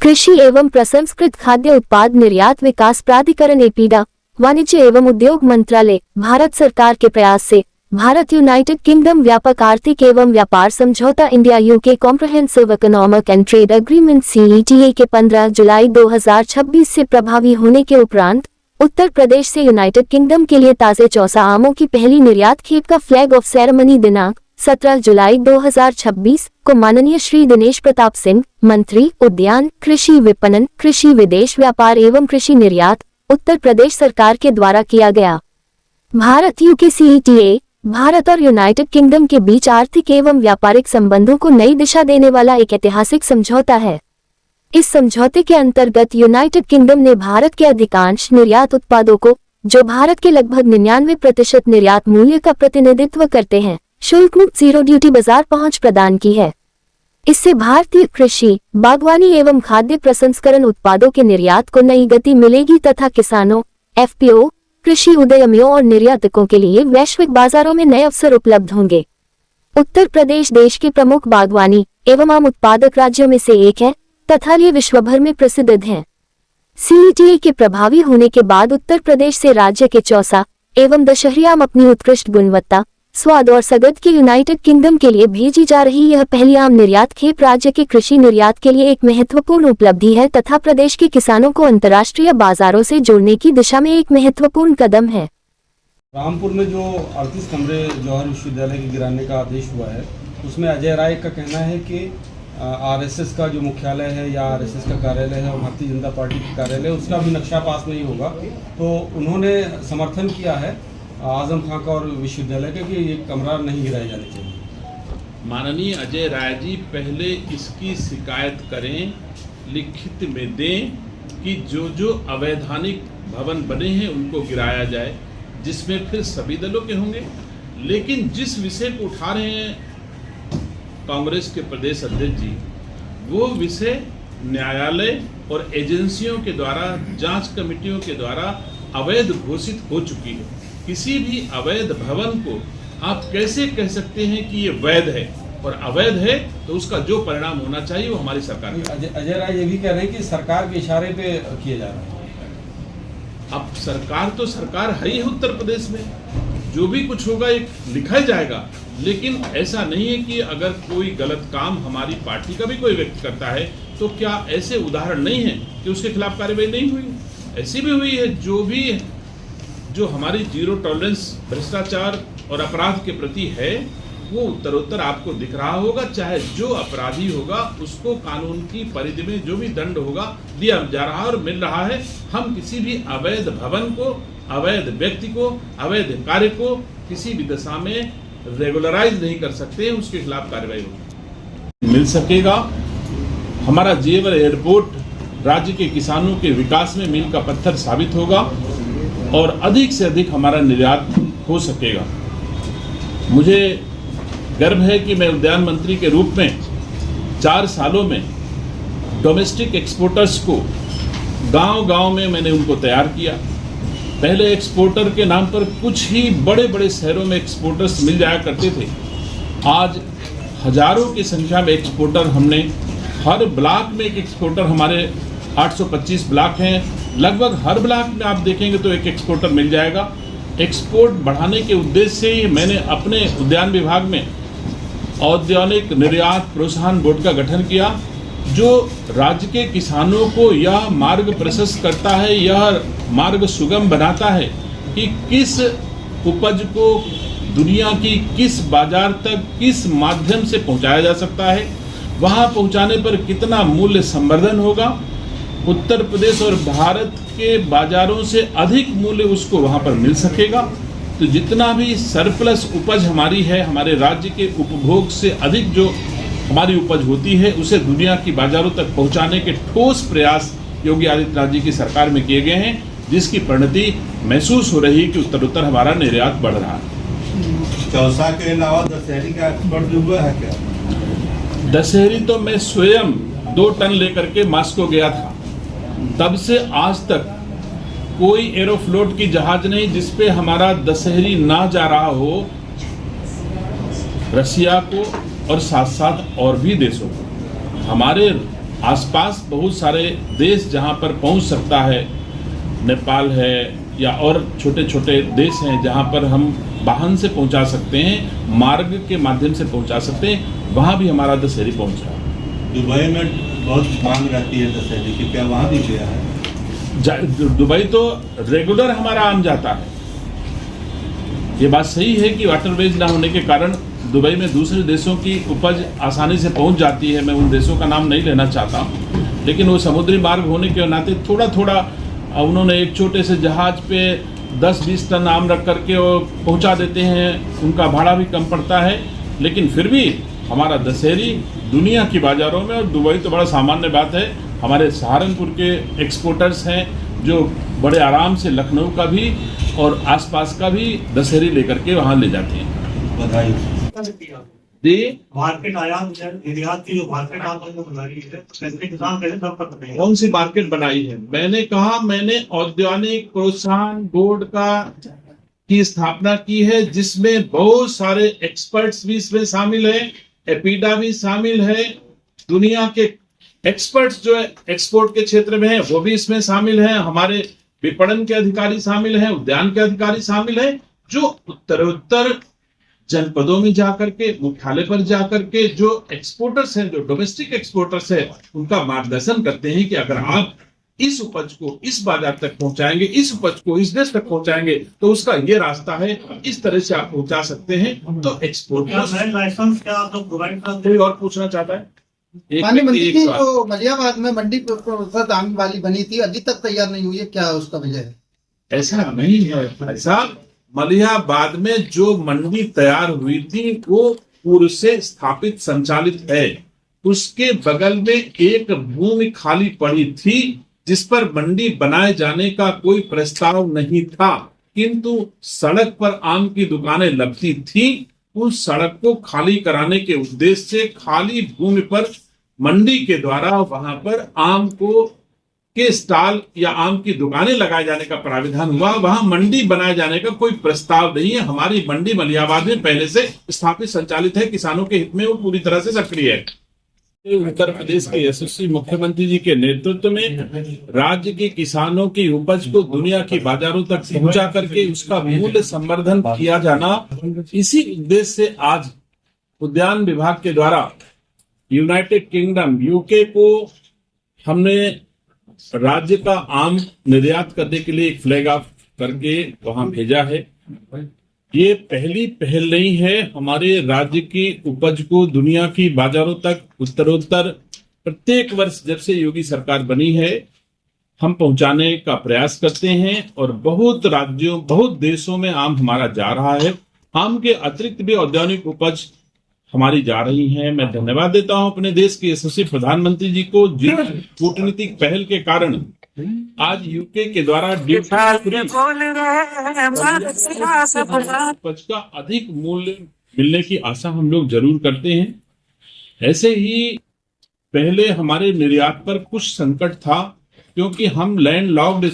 कृषि एवं प्रसंस्कृत खाद्य उत्पाद निर्यात विकास प्राधिकरण एपीडा, वाणिज्य एवं उद्योग मंत्रालय, भारत सरकार के प्रयास से भारत यूनाइटेड किंगडम व्यापक आर्थिक एवं व्यापार समझौता India UK comprehensive economic and trade agreement CETA के 15 जुलाई 2026 से प्रभावी होने के उपरांत उत्तर प्रदेश से यूनाइटेड किंगडम के लिए ताजे चौसा आमों की पहली निर्यात खेप का फ्लैग ऑफ सेरेमनी दिनांक 17 जुलाई 2026 को माननीय श्री दिनेश प्रताप सिंह, मंत्री उद्यान, कृषि विपणन, कृषि विदेश व्यापार एवं कृषि निर्यात, उत्तर प्रदेश सरकार के द्वारा किया गया। भारत यूके CETA भारत और यूनाइटेड किंगडम के बीच आर्थिक एवं व्यापारिक संबंधों को नई दिशा देने वाला एक ऐतिहासिक समझौता है। इस समझौते के अंतर्गत यूनाइटेड किंगडम ने भारत के अधिकांश निर्यात उत्पादों को, जो भारत के लगभग 99% निर्यात मूल्य का प्रतिनिधित्व करते हैं, शुल्क मुक्त जीरो ड्यूटी बाजार पहुंच प्रदान की है। इससे भारतीय कृषि, बागवानी एवं खाद्य प्रसंस्करण उत्पादों के निर्यात को नई गति मिलेगी तथा किसानों, FPO, कृषि उद्यमियों और निर्यातकों के लिए वैश्विक बाजारों में नए अवसर उपलब्ध होंगे। उत्तर प्रदेश देश के प्रमुख बागवानी एवं आम उत्पादक राज्यों में से एक है तथा ये विश्व भर में प्रसिद्ध हैं। CETA के प्रभावी होने के बाद उत्तर प्रदेश से राज्य के चौसा एवं दशहरी आम अपनी उत्कृष्ट गुणवत्ता, स्वाद और सगत के यूनाइटेड किंगडम के लिए भेजी जा रही यह पहली आम निर्यात खेप राज्य के कृषि निर्यात के लिए एक महत्वपूर्ण उपलब्धि है तथा प्रदेश के किसानों को अंतर्राष्ट्रीय बाजारों से जोड़ने की दिशा में एक महत्वपूर्ण कदम है। रामपुर में जो 38 कमरे जौहर विश्वविद्यालय के गिराने का आदेश हुआ है, उसमें अजय राय का कहना है कि RSS का जो मुख्यालय है या RSS का कार्यालय है और भारतीय जनता पार्टी का कार्यालय, उसका भी नक्शा पास नहीं होगा। तो उन्होंने समर्थन किया है आजम खां का और विश्वविद्यालय का कि ये कमरा नहीं गिराए जाने चाहिए। माननीय अजय राय जी पहले इसकी शिकायत करें, लिखित में दें कि जो अवैधानिक भवन बने हैं उनको गिराया जाए, जिसमें फिर सभी दलों के होंगे। लेकिन जिस विषय को उठा रहे हैं कांग्रेस के प्रदेश अध्यक्ष जी, वो विषय न्यायालय और एजेंसियों के द्वारा, जांच कमेटियों के द्वारा अवैध घोषित हो चुकी है। किसी भी अवैध भवन को आप कैसे कह सकते हैं कि ये वैध है, और अवैध है तो उसका जो परिणाम होना चाहिए वो हमारी सरकार। अजय राय ये भी कह रहे हैं कि सरकार के इशारे पे किया जा रहा है। अब सरकार तो सरकार है ही उत्तर प्रदेश में, जो भी कुछ होगा एक लिखा जाएगा। लेकिन ऐसा नहीं है कि अगर कोई गलत काम हमारी पार्टी का भी कोई व्यक्ति करता है तो क्या ऐसे उदाहरण नहीं है कि उसके खिलाफ कार्रवाई नहीं हुई? ऐसी भी हुई है। जो हमारी जीरो टॉलरेंस भ्रष्टाचार और अपराध के प्रति है, वो उत्तरोत्तर आपको दिख रहा होगा। चाहे जो अपराधी होगा उसको कानून की परिधि में जो भी दंड होगा दिया जा रहा है और मिल रहा है। हम किसी भी अवैध भवन को, अवैध व्यक्ति को, अवैध कार्य को किसी भी दशा में रेगुलराइज नहीं कर सकते, उसके खिलाफ कार्रवाई होगी। मिल सकेगा। हमारा जेवर एयरपोर्ट राज्य के किसानों के विकास में मील का पत्थर साबित होगा और अधिक से अधिक हमारा निर्यात हो सकेगा। मुझे गर्व है कि मैं उद्यान मंत्री के रूप में 4 सालों में डोमेस्टिक एक्सपोर्टर्स को गांव-गांव में मैंने उनको तैयार किया। पहले एक्सपोर्टर के नाम पर कुछ ही बड़े-बड़े शहरों में एक्सपोर्टर्स मिल जाया करते थे। आज हजारों की संख्या में एक्सपोर्टर हमने, हर ब्लॉक में एक एक्सपोर्टर, हमारे 825 ब्लॉक हैं, लगभग हर ब्लॉक में आप देखेंगे तो एक एक्सपोर्टर मिल जाएगा। एक्सपोर्ट बढ़ाने के उद्देश्य से ही मैंने अपने उद्यान विभाग में औद्यानिक निर्यात प्रोत्साहन बोर्ड का गठन किया, जो राज्य के किसानों को यह मार्ग प्रशस्त करता है, यह मार्ग सुगम बनाता है कि किस उपज को दुनिया की किस बाजार तक किस माध्यम से पहुंचाया जा सकता है, वहां पहुंचाने पर कितना मूल्य संवर्धन होगा। उत्तर प्रदेश और भारत के बाजारों से अधिक मूल्य उसको वहां पर मिल सकेगा। तो जितना भी सरप्लस उपज हमारी है, हमारे राज्य के उपभोग से अधिक जो हमारी उपज होती है, उसे दुनिया की बाजारों तक पहुंचाने के ठोस प्रयास योगी आदित्यनाथ जी की सरकार में किए गए हैं, जिसकी परिणति महसूस हो रही है कि उत्तरोत्तर हमारा निर्यात बढ़ रहा है। चौसा के अलावा दशहरी का एक्सपोर्ट हुआ है क्या? दशहरी तो मैं स्वयं 2 टन लेकर के मास्को गया था। तब से आज तक कोई एरोफ्लोट की जहाज नहीं जिसपे हमारा दशहरी ना जा रहा हो रसिया को और साथ साथ और भी देशों को। हमारे आसपास बहुत सारे देश जहां पर पहुंच सकता है, नेपाल है या और छोटे छोटे देश हैं जहां पर हम वाहन से पहुंचा सकते हैं, मार्ग के माध्यम से पहुंचा सकते हैं, वहां भी हमारा दशहरी पहुंच रहा है। दुबई में बहुत मांग रहती है दशहरी की, क्या वहाँ भी गया है? दुबई तो रेगुलर हमारा आम जाता है। ये बात सही है कि वाटरवेज ना होने के कारण दुबई में दूसरे देशों की उपज आसानी से पहुंच जाती है। मैं उन देशों का नाम नहीं लेना चाहता हूं, लेकिन वो समुद्री मार्ग होने के नाते थोड़ा थोड़ा उन्होंने एक छोटे से जहाज पे 10-20 टन आम रख करके वो पहुंचा देते हैं, उनका भाड़ा भी कम पड़ता है। लेकिन फिर भी हमारा दशहरी दुनिया की बाज़ारों में, और दुबई तो बड़ा सामान्य बात है, हमारे सहारनपुर के एक्सपोर्टर्स हैं जो बड़े आराम से लखनऊ का भी और आसपास का भी दशहरी लेकर के वहाँ ले जाते हैं। बधाई। जी, मार्केट आयात निर्यात की जो मार्केट आपने बनाई है, कैसे किसान कैसे सब कर सकते हैं? कौन सी मार्केट बनाई है? मैंने कहा मैंने औद्योगिक प्रोत्साहन बोर्ड की स्थापना की है, जिसमें बहुत सारे एक्सपर्ट्स भी इसमें शामिल है, एपीडा भी शामिल है, दुनिया के एक्सपर्ट्स जो एक्सपोर्ट के क्षेत्र में है वो भी इसमें शामिल है, हमारे विपणन के अधिकारी शामिल हैं, उद्यान के अधिकारी शामिल हैं, जो उत्तरोत्तर जनपदों में जाकर के, मुख्यालय पर जाकर के जो एक्सपोर्टर्स हैं, जो डोमेस्टिक एक्सपोर्टर्स हैं, उनका मार्गदर्शन करते हैं कि अगर आप इस उपज को इस बाजार तक पहुंचाएंगे, इस उपज को इस देश तक पहुंचाएंगे, तो उसका ये रास्ता है, इस तरह से आप पहुंचा सकते हैं। तो एक्सपोर्ट लाइसेंस क्या आप लोग प्रोवाइड करते कोई और पूछना चाहता है? पानी मंडी एक की सवाल। जो मलियाबाद में मंडी परिषद आम वाली बनी थी, अभी तक तैयार नहीं हुई है, क्या उसका वजह है? ऐसा नहीं है भाई साहब, मलियाबाद में जो मंडी तैयार हुई थी वो पूर्व से स्थापित संचालित है। उसके बगल में एक भूमि खाली पड़ी थी जिस पर मंडी बनाए जाने का कोई प्रस्ताव नहीं था, किंतु सड़क पर आम की दुकानें लगती थी। उस सड़क को खाली कराने के उद्देश्य से खाली भूमि पर मंडी के द्वारा वहां पर आम के स्टॉल या आम की दुकानें लगाए जाने का प्राविधान हुआ। वहां मंडी बनाए जाने का कोई प्रस्ताव नहीं है। हमारी मंडी मलियाबाद में पहले से स्थापित संचालित है, किसानों के हित में वो पूरी तरह से सक्रिय है। उत्तर प्रदेश के यशस्वी मुख्यमंत्री जी के नेतृत्व में राज्य के किसानों की उपज को दुनिया की बाजारों तक पहुंचा करके उसका मूल्य संवर्धन किया जाना, इसी उद्देश्य से आज उद्यान विभाग के द्वारा यूनाइटेड किंगडम यूके को हमने राज्य का आम निर्यात करने के लिए एक फ्लैग ऑफ करके वहां भेजा है। ये पहली पहल नहीं है, हमारे राज्य की उपज को दुनिया की बाजारों तक उत्तरोत्तर प्रत्येक वर्ष जब से योगी सरकार बनी है हम पहुंचाने का प्रयास करते हैं, और बहुत राज्यों, बहुत देशों में आम हमारा जा रहा है। आम के अतिरिक्त भी औद्योगिक उपज हमारी जा रही हैं। मैं धन्यवाद देता हूं अपने देश के यशस्वी प्रधानमंत्री जी को, जिन कूटनीतिक पहल के कारण आज यूके के द्वारा उपज का अधिक मूल्य मिलने की आशा हम लोग जरूर करते हैं। ऐसे ही पहले हमारे निर्यात पर कुछ संकट था, क्योंकि हम लैंड लॉक्ड